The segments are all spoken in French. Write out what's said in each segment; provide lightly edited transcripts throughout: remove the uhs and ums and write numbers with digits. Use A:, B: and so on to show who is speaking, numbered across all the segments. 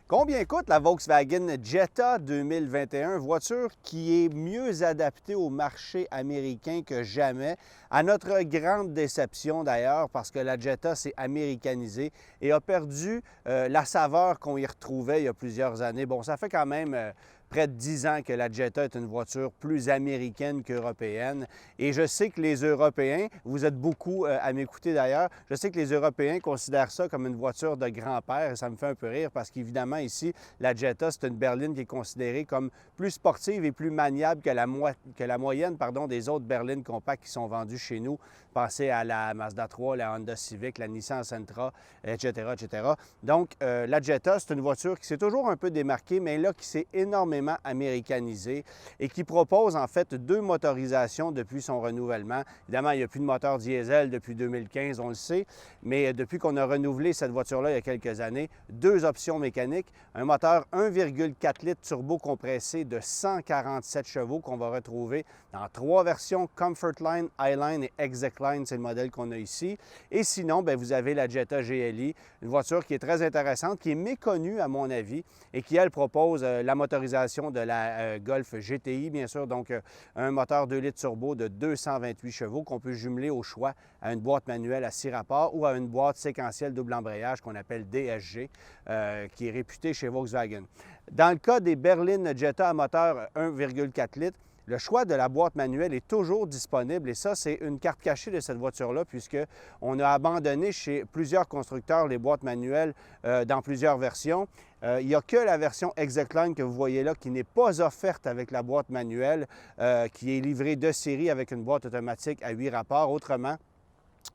A: Combien coûte la Volkswagen Jetta 2021, voiture qui est mieux adaptée au marché américain que jamais, à notre grande déception d'ailleurs, parce que la Jetta s'est américanisée et a perdu la saveur qu'on y retrouvait il y a plusieurs années. Bon, ça fait quand même près de 10 ans que la Jetta est une voiture plus américaine qu'européenne. Et je sais que les Européens, vous êtes beaucoup à m'écouter d'ailleurs, je sais que les Européens considèrent ça comme une voiture de grand-père et ça me fait un peu rire parce qu'évidemment ici, la Jetta, c'est une berline qui est considérée comme plus sportive et plus maniable que la moyenne des autres berlines compactes qui sont vendues chez nous. Pensez à la Mazda 3, la Honda Civic, la Nissan Sentra, etc., etc. Donc, la Jetta, c'est une voiture qui s'est toujours un peu démarquée, mais là, qui s'est énormément américanisée et qui propose en fait deux motorisations depuis son renouvellement. Évidemment, il n'y a plus de moteur diesel depuis 2015, on le sait, mais depuis qu'on a renouvelé cette voiture-là il y a quelques années, deux options mécaniques, un moteur 1,4 litres turbo compressé de 147 chevaux qu'on va retrouver dans trois versions, Comfortline, Highline et Execline, c'est le modèle qu'on a ici. Et sinon, bien, vous avez la Jetta GLI, une voiture qui est très intéressante, qui est méconnue à mon avis et qui, elle, propose la motorisation de la Golf GTI, bien sûr, donc un moteur 2 litres turbo de 228 chevaux qu'on peut jumeler au choix à une boîte manuelle à 6 rapports ou à une boîte séquentielle double embrayage qu'on appelle DSG, qui est réputée chez Volkswagen. Dans le cas des berlines Jetta à moteur 1,4 litres, le choix de la boîte manuelle est toujours disponible et ça, c'est une carte cachée de cette voiture-là puisqu'on a abandonné chez plusieurs constructeurs les boîtes manuelles dans plusieurs versions. Il n'y a que la version Execline que vous voyez là qui n'est pas offerte avec la boîte manuelle, qui est livrée de série avec une boîte automatique à 8 rapports. Autrement,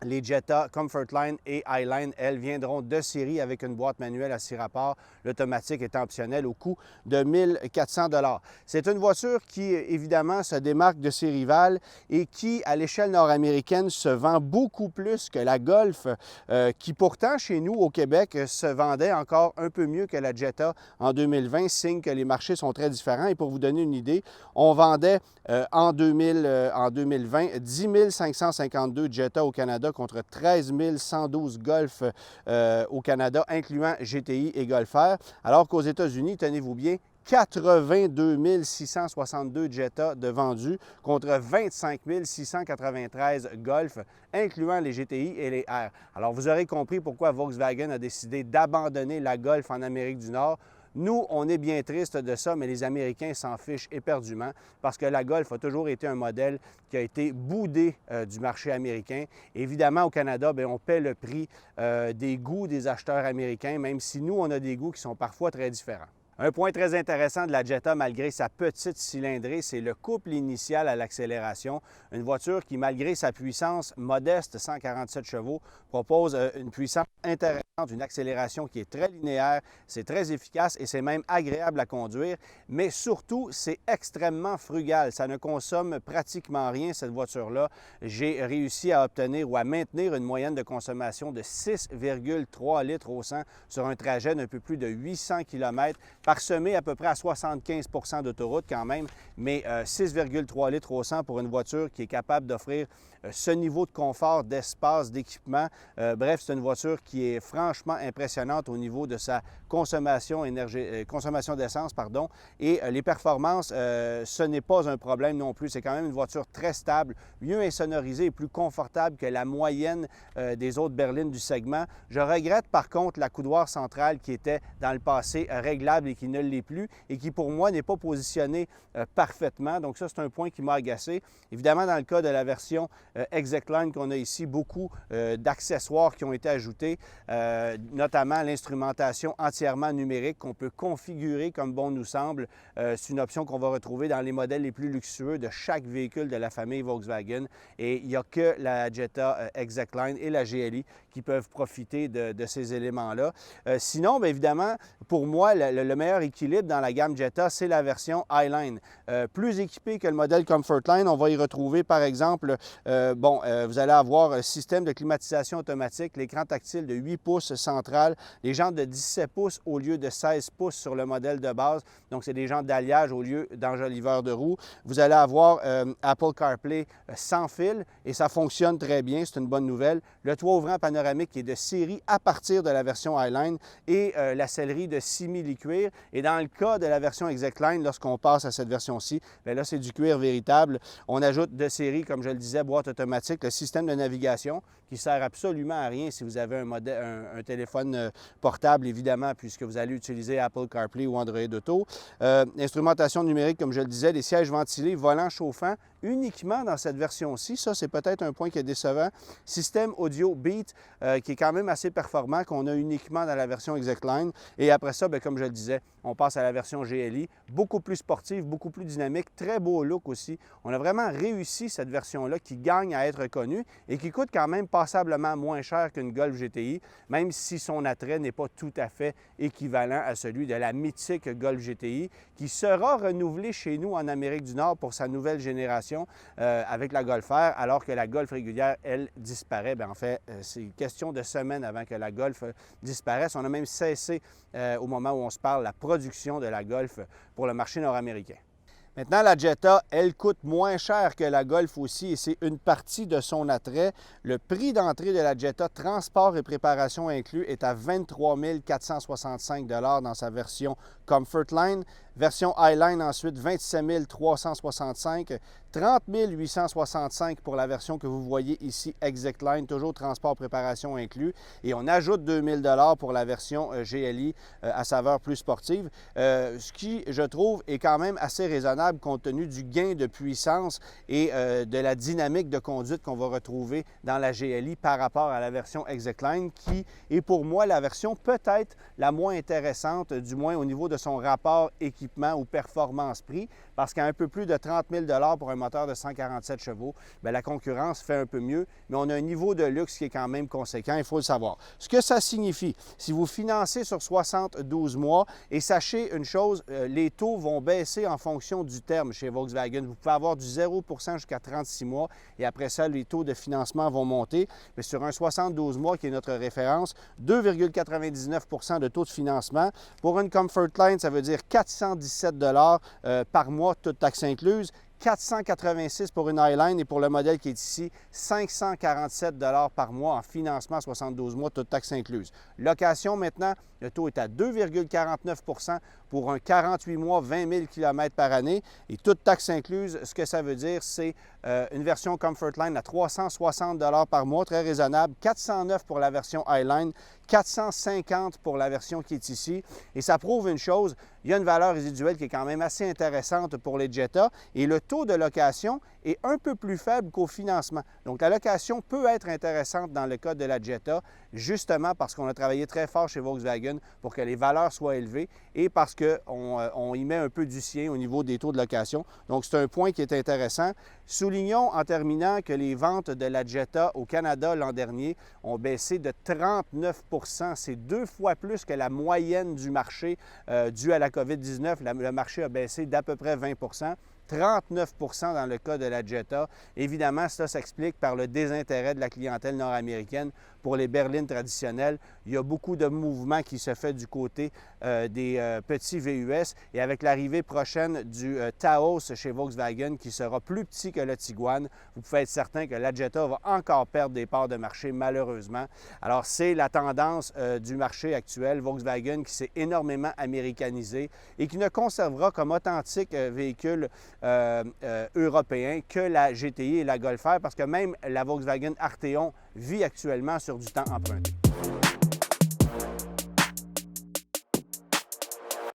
A: les Jetta, Comfortline et Highline, elles, viendront de série avec une boîte manuelle à 6 rapports, l'automatique étant optionnelle au coût de 1 400 $. C'est une voiture qui, évidemment, se démarque de ses rivales et qui, à l'échelle nord-américaine, se vend beaucoup plus que la Golf, qui pourtant, chez nous, au Québec, se vendait encore un peu mieux que la Jetta en 2020, signe que les marchés sont très différents. Et pour vous donner une idée, on vendait en 2020 10 552 Jetta au Canada contre 13 112 Golf au Canada, incluant GTI et Golf R, alors qu'aux États-Unis, tenez-vous bien, 82 662 Jetta de vendus contre 25 693 Golf, incluant les GTI et les R. Alors, vous aurez compris pourquoi Volkswagen a décidé d'abandonner la Golf en Amérique du Nord. Nous, on est bien triste de ça, mais les Américains s'en fichent éperdument parce que la Golf a toujours été un modèle qui a été boudé du marché américain. Évidemment, au Canada, bien, on paie le prix des goûts des acheteurs américains, même si nous, on a des goûts qui sont parfois très différents. Un point très intéressant de la Jetta, malgré sa petite cylindrée, c'est le couple initial à l'accélération. Une voiture qui, malgré sa puissance modeste, 147 chevaux, propose une puissance intéressante, une accélération qui est très linéaire, c'est très efficace et c'est même agréable à conduire, mais surtout, c'est extrêmement frugal. Ça ne consomme pratiquement rien, cette voiture-là. J'ai réussi à obtenir ou à maintenir une moyenne de consommation de 6,3 litres au 100 sur un trajet d'un peu plus de 800 km, parsemé à peu près à 75 % d'autoroute quand même, mais 6,3 litres au 100 pour une voiture qui est capable d'offrir ce niveau de confort, d'espace, d'équipement. Bref, c'est une voiture qui est franchement impressionnante au niveau de sa consommation d'essence, et les performances, ce n'est pas un problème non plus. C'est quand même une voiture très stable, mieux insonorisée et plus confortable que la moyenne des autres berlines du segment. Je regrette par contre la coudoir centrale qui était dans le passé réglable et qui ne l'est plus et qui pour moi n'est pas positionnée parfaitement. Donc ça, c'est un point qui m'a agacé. Évidemment, dans le cas de la version Execline qu'on a ici, beaucoup d'accessoires qui ont été ajoutés, notamment l'instrumentation entièrement numérique qu'on peut configurer comme bon nous semble. C'est une option qu'on va retrouver dans les modèles les plus luxueux de chaque véhicule de la famille Volkswagen et il n'y a que la Jetta Execline et la GLI qui peuvent profiter de ces éléments-là. Sinon, bien évidemment, pour moi, le meilleur équilibre dans la gamme Jetta, c'est la version Highline. Plus équipée que le modèle Comfortline, on va y retrouver par exemple, vous allez avoir un système de climatisation automatique, l'écran tactile de 8 pouces central, les jantes de 17 pouces au lieu de 16 pouces sur le modèle de base. Donc, c'est des jantes d'alliage au lieu d'enjoliveur de roues. Vous allez avoir Apple CarPlay sans fil et ça fonctionne très bien, c'est une bonne nouvelle. Le toit ouvrant panoramique qui est de série à partir de la version Highline et la sellerie de 6 milli-cuir. Et dans le cas de la version ExactLine, lorsqu'on passe à cette version-ci, bien là, c'est du cuir véritable. On ajoute de série, comme je le disais, boîte automatique, le système de navigation qui ne sert absolument à rien si vous avez un téléphone portable, évidemment, puisque vous allez utiliser Apple CarPlay ou Android Auto. Instrumentation numérique, comme je le disais, les sièges ventilés, volant chauffant, uniquement dans cette version-ci. Ça, c'est peut-être un point qui est décevant. Système audio Beat, qui est quand même assez performant, qu'on a uniquement dans la version ExactLine. Et après ça, bien, comme je le disais, on passe à la version GLI, beaucoup plus sportive, beaucoup plus dynamique, très beau look aussi. On a vraiment réussi cette version-là qui gagne à être connue et qui coûte quand même passablement moins cher qu'une Golf GTI, même si son attrait n'est pas tout à fait équivalent à celui de la mythique Golf GTI, qui sera renouvelée chez nous en Amérique du Nord pour sa nouvelle génération avec la Golf R, alors que la Golf régulière, elle, disparaît. Bien, en fait, c'est une question de semaines avant que la Golf disparaisse. On a même cessé, au moment où on se parle, la production de la Golf pour le marché nord-américain. Maintenant, la Jetta, elle coûte moins cher que la Golf aussi et c'est une partie de son attrait. Le prix d'entrée de la Jetta, transport et préparation inclus, est à 23 465 $ dans sa version Comfortline. Version Highline ensuite, 27 365 $, 30 865 $ pour la version que vous voyez ici, ExactLine, toujours transport préparation inclus. Et on ajoute 2 000 $ pour la version GLI à saveur plus sportive, ce qui, je trouve, est quand même assez raisonnable compte tenu du gain de puissance et de la dynamique de conduite qu'on va retrouver dans la GLI par rapport à la version ExactLine, qui est pour moi la version peut-être la moins intéressante, du moins au niveau de son rapport équipement ou performance-prix, parce qu'à un peu plus de 30 000 $ pour un moteur de 147 chevaux, bien, la concurrence fait un peu mieux, mais on a un niveau de luxe qui est quand même conséquent, il faut le savoir. Ce que ça signifie, si vous financez sur 72 mois, et sachez une chose, les taux vont baisser en fonction du terme chez Volkswagen. Vous pouvez avoir du 0 % jusqu'à 36 mois, et après ça, les taux de financement vont monter. Mais sur un 72 mois, qui est notre référence, 2,99 % de taux de financement. Pour une Comfortline, ça veut dire 417 $ par mois, toute taxe incluse. 486 pour une Highline et pour le modèle qui est ici, 547 $ par mois en financement 72 mois, toute taxe incluse. Location maintenant, le taux est à 2,49 % pour un 48 mois, 20 000 km par année. Et toute taxe incluse, ce que ça veut dire, c'est une version Comfortline à 360 $ par mois, très raisonnable. 409 pour la version Highline, 450 pour la version qui est ici. Et ça prouve une chose, il y a une valeur résiduelle qui est quand même assez intéressante pour les Jetta et le taux de location est un peu plus faible qu'au financement. Donc, la location peut être intéressante dans le cas de la Jetta, justement parce qu'on a travaillé très fort chez Volkswagen pour que les valeurs soient élevées et parce qu'on y met un peu du sien au niveau des taux de location. Donc, c'est un point qui est intéressant. Soulignons en terminant que les ventes de la Jetta au Canada l'an dernier ont baissé de 39 %. C'est 2 fois plus que la moyenne du marché due à la COVID-19. Le marché a baissé d'à peu près 20 %. 39 % dans le cas de la Jetta. Évidemment, cela s'explique par le désintérêt de la clientèle nord-américaine pour les berlines traditionnelles. Il y a beaucoup de mouvements qui se fait du côté des petits VUS et avec l'arrivée prochaine du Taos chez Volkswagen qui sera plus petit que le Tiguan, vous pouvez être certain que la Jetta va encore perdre des parts de marché malheureusement. Alors, c'est la tendance du marché actuel. Volkswagen qui s'est énormément américanisé et qui ne conservera comme authentique véhicule européen que la GTI et la Golf R parce que même la Volkswagen Arteon vit actuellement sur du temps emprunté.